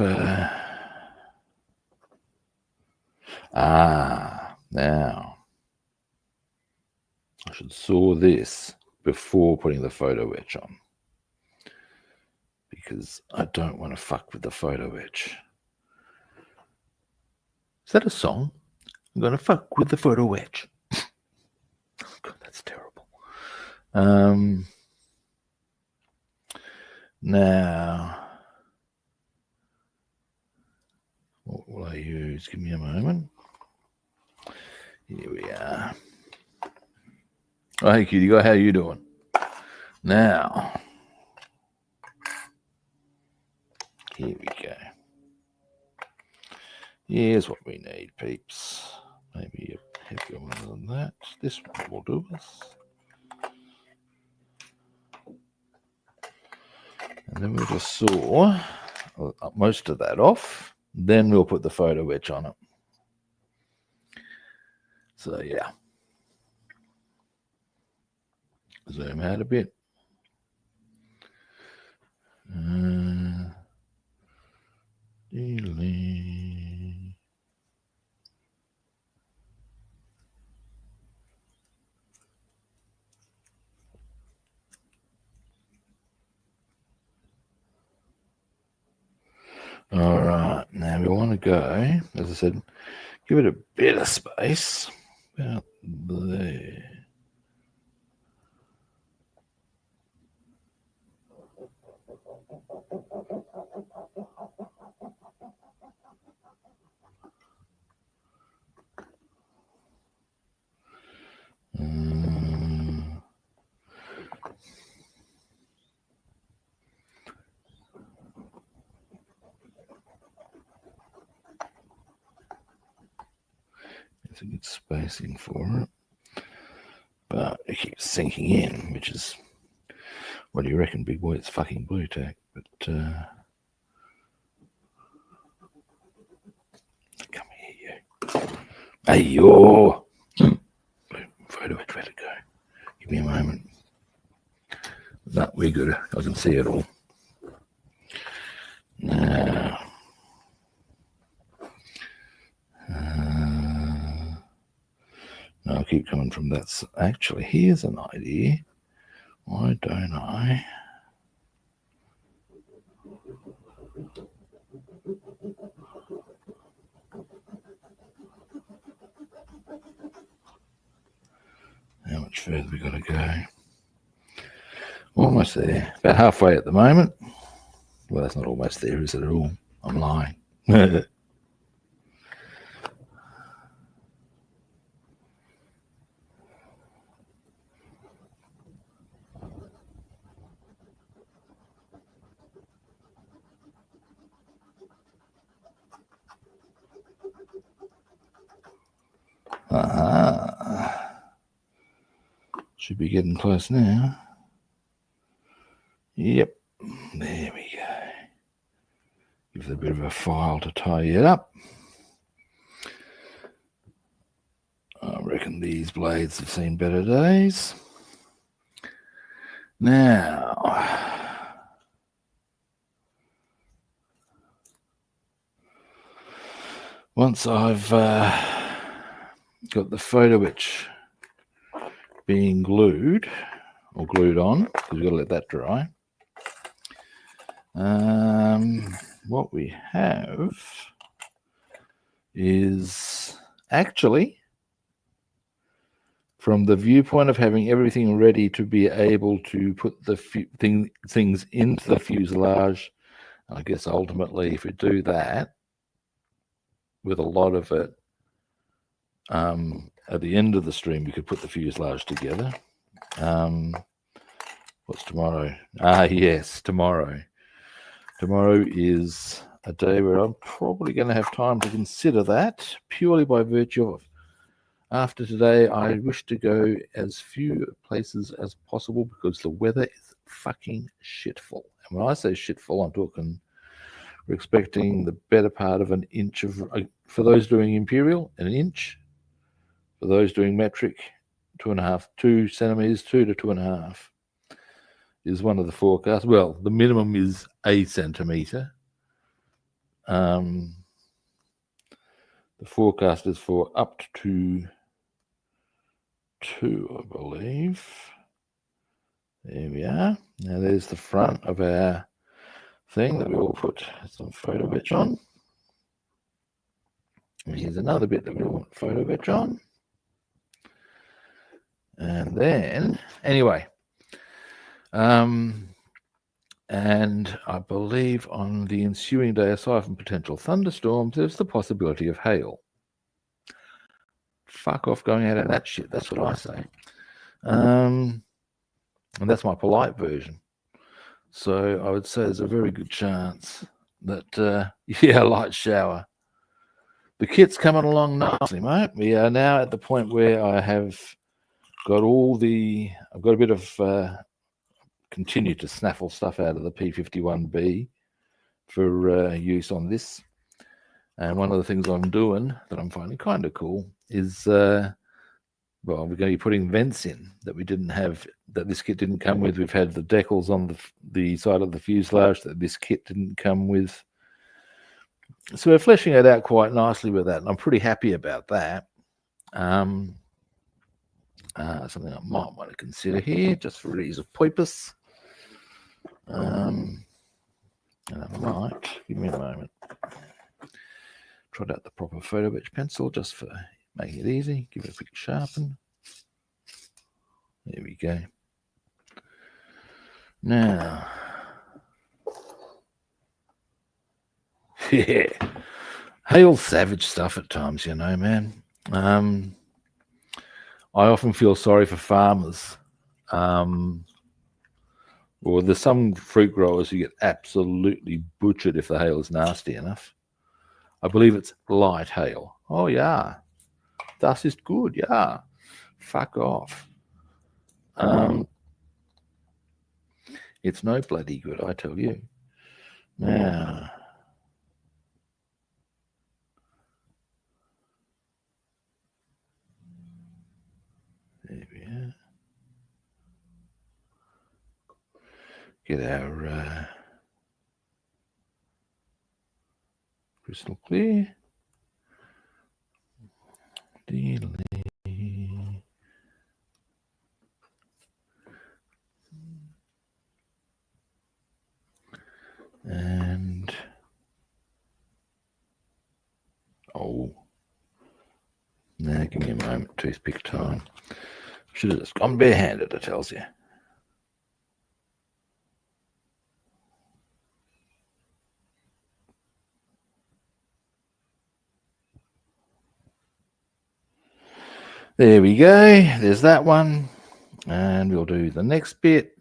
now I should saw this before putting the photo etch on, because I don't want to fuck with the photo etch. Is that a song? I'm gonna fuck with the photo etch. God, that's terrible. Now, what will I use? Give me a moment. Here we are. Oh, hey, cutie guy, how you doing? Now, here we go. Here's what we need, peeps. Maybe a heavier one than that. This one will do us. And then we'll just saw most of that off. Then we'll put the photo etch on it. So, yeah. Zoom out a bit. Delete. All right, now we want to go, as I said, give it a bit of space, about there. It's a good spacing for it. But it keeps sinking in, which is, what do you reckon, big boy? It's fucking blue tack. But come here, you. Hey, yo. Photo, where'd it go? Give me a moment. No, we're good. I can see it all. Now, I'll keep coming from that. Actually, here's an idea. Why don't I? How much further we got to go? Almost there. About halfway at the moment. Well, that's not almost there, is it at all? I'm lying. Should be getting close now. Yep, there we go. Give it a bit of a file to tie it up. I reckon these blades have seen better days. Now, once I've got the photo etch being glued or glued on, because we've got to let that dry. What we have is actually, from the viewpoint of having everything ready to be able to put the things into the fuselage, I guess ultimately if we do that with a lot of it, at the end of the stream we could put the fuselage together. What's tomorrow? Yes, tomorrow. Tomorrow is a day where I'm probably going to have time to consider that, purely by virtue of, after today, I wish to go as few places as possible because the weather is fucking shitful. And when I say shitful, I'm talking, we're expecting the better part of an inch of, for those doing imperial, an inch. For those doing metric, 2 centimeters, 2 to 2.5 is one of the forecasts. Well, the minimum is a centimeter. The forecast is for up to 2, I believe. There we are. Now there's the front of our thing that we will put some photo etch on. And here's another bit that we want photo etch on. And then, anyway, and I believe on the ensuing day, aside from potential thunderstorms, there's the possibility of hail. Fuck off going out of that shit, that's what I say. And that's my polite version. So I would say there's a very good chance that, yeah, light shower. The kit's coming along nicely, mate. We are now at the point where I have got I've got a bit of, continue to snaffle stuff out of the P-51D for use on this. And one of the things I'm doing that I'm finding kind of cool is, well, we're going to be putting vents in that we didn't have, that this kit didn't come with. We've had the decals on the side of the fuselage that this kit didn't come with. So we're fleshing it out quite nicely with that, and I'm pretty happy about that. Something I might want to consider here, just for ease of purpose. And I might, give me a moment, trot out the proper photo etch pencil just for making it easy. Give it a quick sharpen. There we go. Now, yeah, hail savage stuff at times, you know, man. I often feel sorry for farmers. Or there's some fruit growers who get absolutely butchered if the hail is nasty enough. I believe it's light hail. Oh, yeah. Das ist gut, yeah. Fuck off. It's no bloody good, I tell you. Now, there we are. Get our crystal clear. Delete. And now give me a moment, toothpick time. Should have just gone barehanded, it tells you. There we go. There's that one. And we'll do the next bit.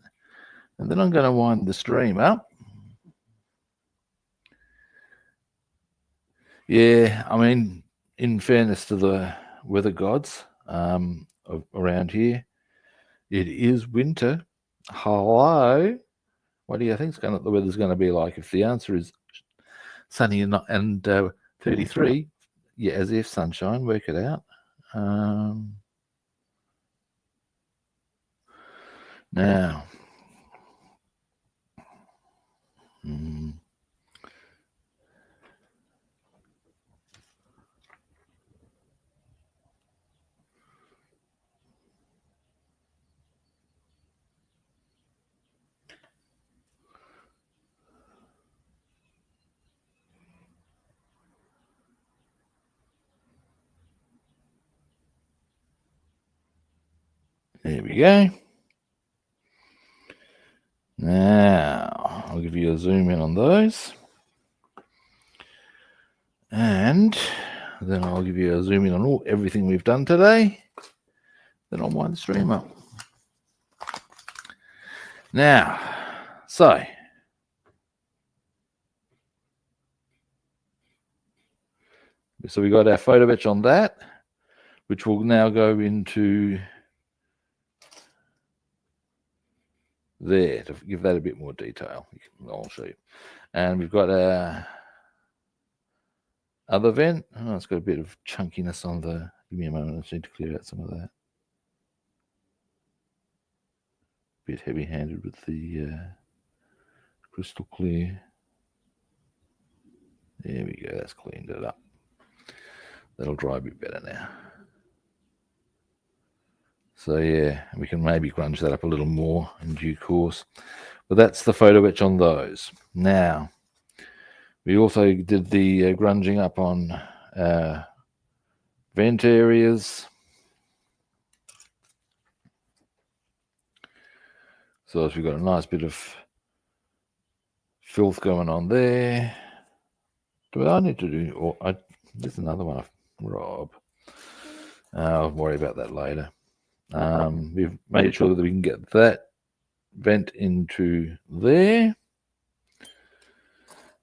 And then I'm going to wind the stream up. Yeah, I mean, in fairness to the weather gods around here, it is winter. Hello. What do you think the weather's going to be like? If the answer is sunny and 33, yeah, as if sunshine, work it out. Now, there we go. Now, I'll give you a zoom in on those. And then I'll give you a zoom in on everything we've done today. Then I'll wind the stream up. Now, so we got our photo etch on that, which will now go into there to give that a bit more detail. I'll show you. And we've got our other vent. Oh, it's got a bit of chunkiness on the. Give me a moment. I just need to clear out some of that. Bit heavy-handed with the crystal clear. There we go. That's cleaned it up. That'll dry a bit better now. So yeah, we can maybe grunge that up a little more in due course. But that's the photo etch on those. Now, we also did the grunging up on vent areas. So we've got a nice bit of filth going on there. Do I need to do? There's another one, Rob. I'll worry about that later. We've made sure that we can get that vent into there.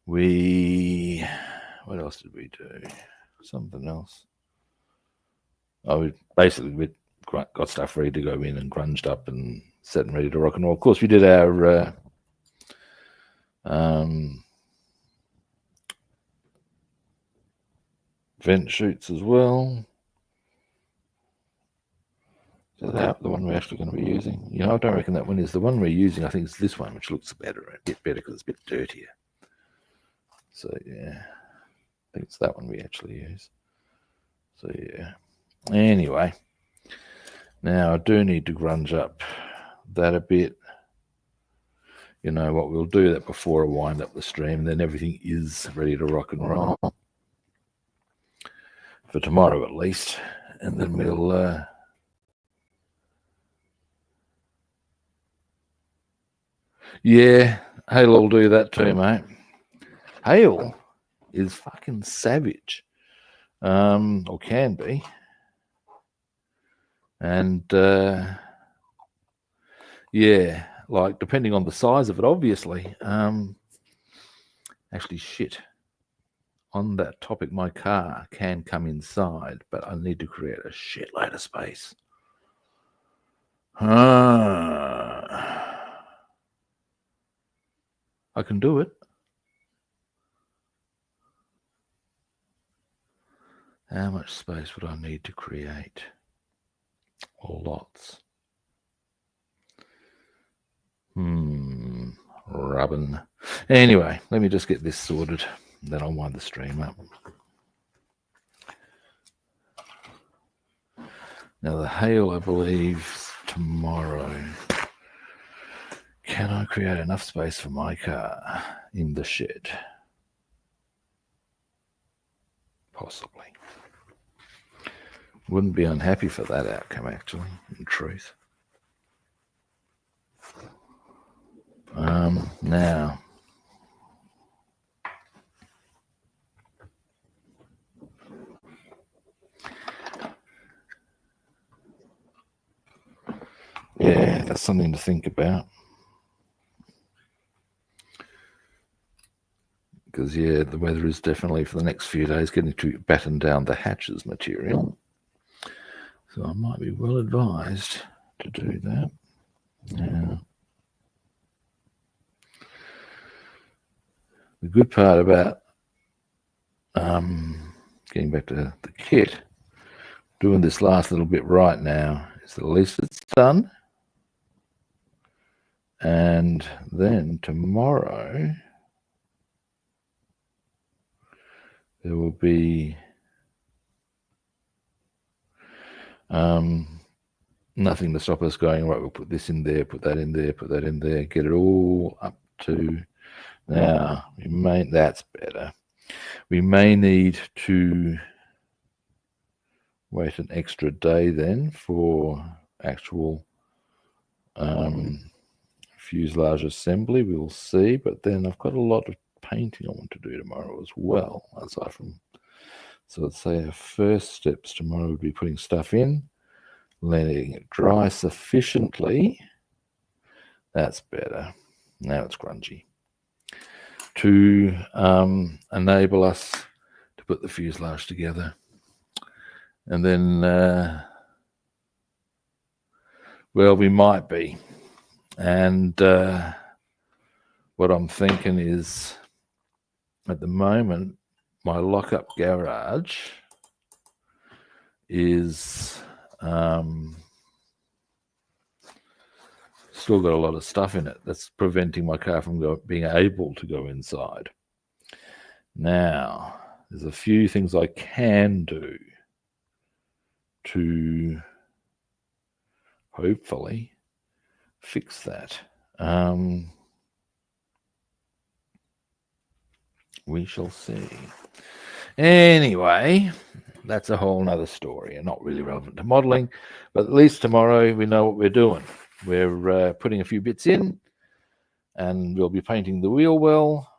What else did we do? Something else. We got stuff ready to go in and grunged up and set and ready to rock and roll. Of course, we did our vent chutes as well. So that's the one we're actually going to be using. I don't reckon that one is the one we're using. I think it's this one, which looks a bit better because it's a bit dirtier. So yeah, I think it's that one we actually use. So yeah. Anyway, now I do need to grunge up that a bit. What we'll do that before I wind up the stream, then everything is ready to rock and roll for tomorrow at least, and then we'll. Yeah, Hale will do that too, mate. Hale is fucking savage, or can be, and yeah, like depending on the size of it, obviously. Actually, shit. on that topic, my car can come inside, but I need to create a shitload of space. I can do it. How much space would I need to create? Lots. Rubbin. Anyway, let me just get this sorted. Then I'll wind the stream up. Now the hail, I believe, tomorrow. Can I create enough space for my car in the shed? Possibly. Wouldn't be unhappy for that outcome, actually, in truth. Now, yeah, that's something to think about. Because, yeah, the weather is definitely, for the next few days, getting to batten down the hatches material. So I might be well advised to do that. Now, the good part about getting back to the kit, doing this last little bit right now, is that at least it's done. And then tomorrow, there will be nothing to stop us going, right, we'll put this in there, put that in there, put that in there, get it all up to now. That's better. We may need to wait an extra day then for actual fuselage assembly. We'll see, but then I've got a lot of painting I want to do tomorrow as well, aside from, so let's say our first steps tomorrow would be putting stuff in, letting it dry sufficiently. That's better. Now it's grungy. To enable us to put the fuselage together. And then, well, we might be. And what I'm thinking is, at the moment, my lock-up garage is still got a lot of stuff in it that's preventing my car from being able to go inside. Now, there's a few things I can do to hopefully fix that. We shall see. Anyway, that's a whole nother story and not really relevant to modeling, but at least tomorrow we know what we're doing. We're putting a few bits in, and we'll be painting the wheel well,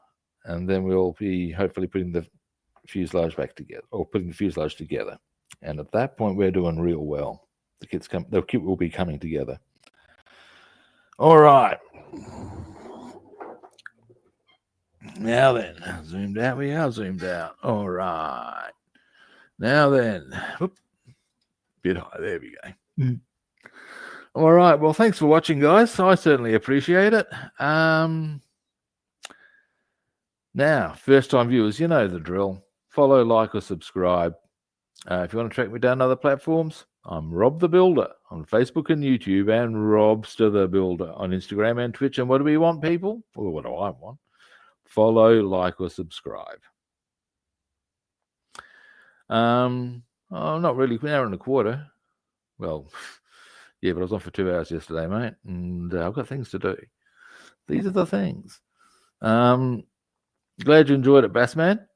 and then we'll be hopefully putting the fuselage back together, or putting the fuselage together. And at that point, we're doing real well. The kit will be coming together. All right. Now then, zoomed out. We are zoomed out. All right. Now then, bit high. There we go. All right. Well, thanks for watching, guys. I certainly appreciate it. Now, first-time viewers, you know the drill. Follow, like, or subscribe. If you want to track me down other platforms, I'm Rob the Builder on Facebook and YouTube, and Robster the Builder on Instagram and Twitch. And what do we want, people? Or what do I want? Follow, like, or subscribe. Not really. An hour and a quarter. Well, yeah, but I was on for 2 hours yesterday, mate, and I've got things to do. These are the things. Glad you enjoyed it, Bassman.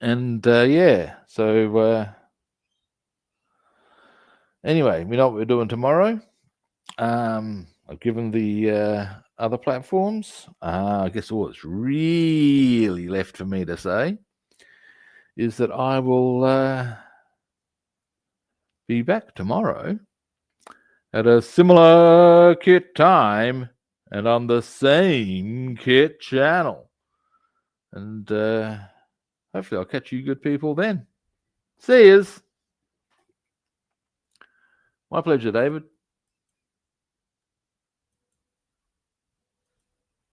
Yeah, so anyway, we know what we're doing tomorrow. I've given the other platforms. I guess all that's really left for me to say is that I will be back tomorrow at a similar kit time and on the same kit channel. And hopefully I'll catch you good people then. See yous. My pleasure, David.